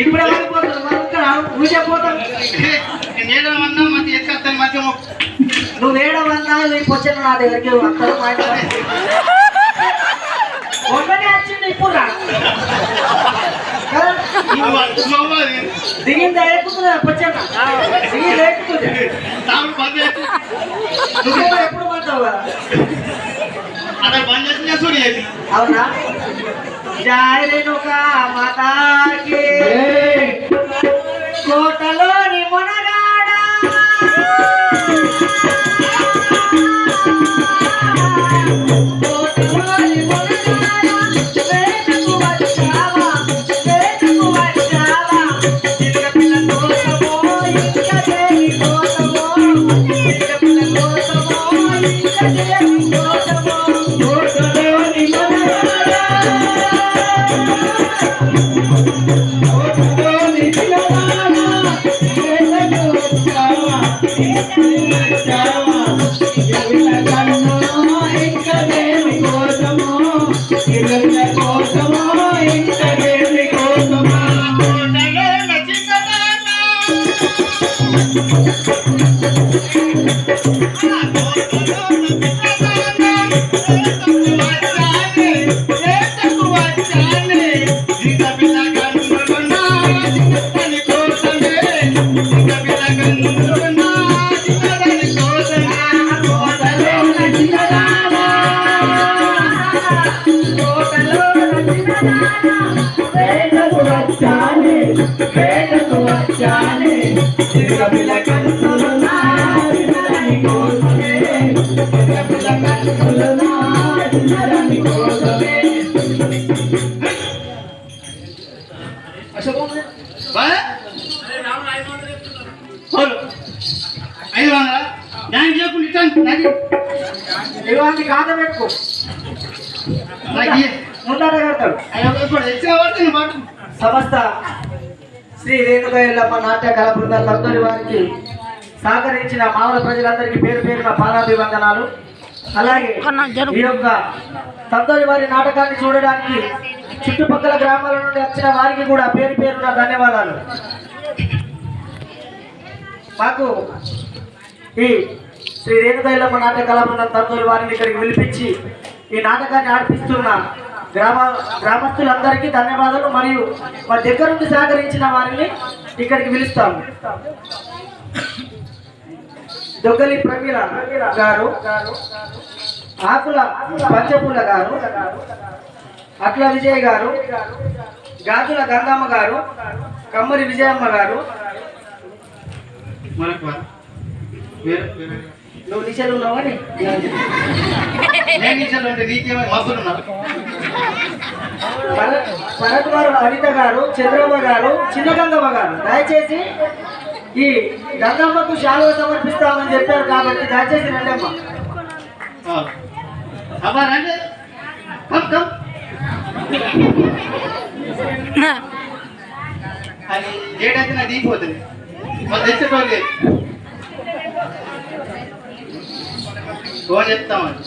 ఇప్పుడు ఎవరికి పోతారు ఊసే పోతాను నేనేమన్నా మధ్య ఎత్తుకొస్తాను మధ్య నువ్వు వేయడమన్నా వచ్చాను నా దగ్గరికి వస్తాడు మా ఇంట్లో ఒక్కనే వచ్చింది ఇప్పుడు రా దిగిందా ఎక్కుతుందా వచ్చాక దిగిందా ఎక్కుతుంది నువ్వు ఎప్పుడు పడతావు కదా అదే బంద్ చేసిన చూడు అవునా జై రేణుకా మాతాకి కోటలోని మునగాడ కోటలోని మునగాడ వేటకు వచ్చావా వేటకు వచ్చావా చిన్న పిల్ల కోసమో ఇంకా దేవి కోసమో చిన్న పిల్ల కోసమో ఇంకా దేవి కోసమో కోటలోని మునగాడ కాద పెట్టుకో సమస్త శ్రీ రేణుకా ఎల్లమ్మ నాట్య కళా బృందాల అందరి వారికి సహకరించిన మామూలు ప్రజలందరికీ పేరు పేరున పాదాభివందనాలు. అలాగే ఈ యొక్క తందరి వారి నాటకాన్ని చూడడానికి చుట్టుపక్కల గ్రామాల నుండి వచ్చిన వారికి కూడా పేరు పేరున ధన్యవాదాలు. మాకు ఈ శ్రీ రేణుకా ఎల్లమ్మ నాట్య కళా బృందం తందరి వారిని ఇక్కడికి పిలిపించి ఈ నాటకాన్ని ఆడిపిస్తున్న గ్రామస్తులందరికీ ధన్యవాదాలు. మరియు మా దగ్గర నుండి సహకరించిన వారిని ఇక్కడికి పిలుస్తాము. దొగ్గలి ప్రమీల గారు, ఆకుల పంచపూల గారు, అట్ల విజయ్ గారు, గాజుల గంగమ్మ గారు, కమ్మరి విజయమ్మ గారు. నువ్వు నిషేలు ఉన్నావని భరత్ గారు, అనిత గారు, చంద్రమ్మ గారు, చిన్న గంగమ్మ గారు, దయచేసి ఈ గంగమ్మకు శాలువ సమర్పిస్తామని చెప్పారు కాబట్టి దయచేసి రండమ్మ. అది డేట్ అయితే నాకు దిగిపోతుంది మరి తెచ్చేటోళ్ళు ఫోన్ చెప్తామని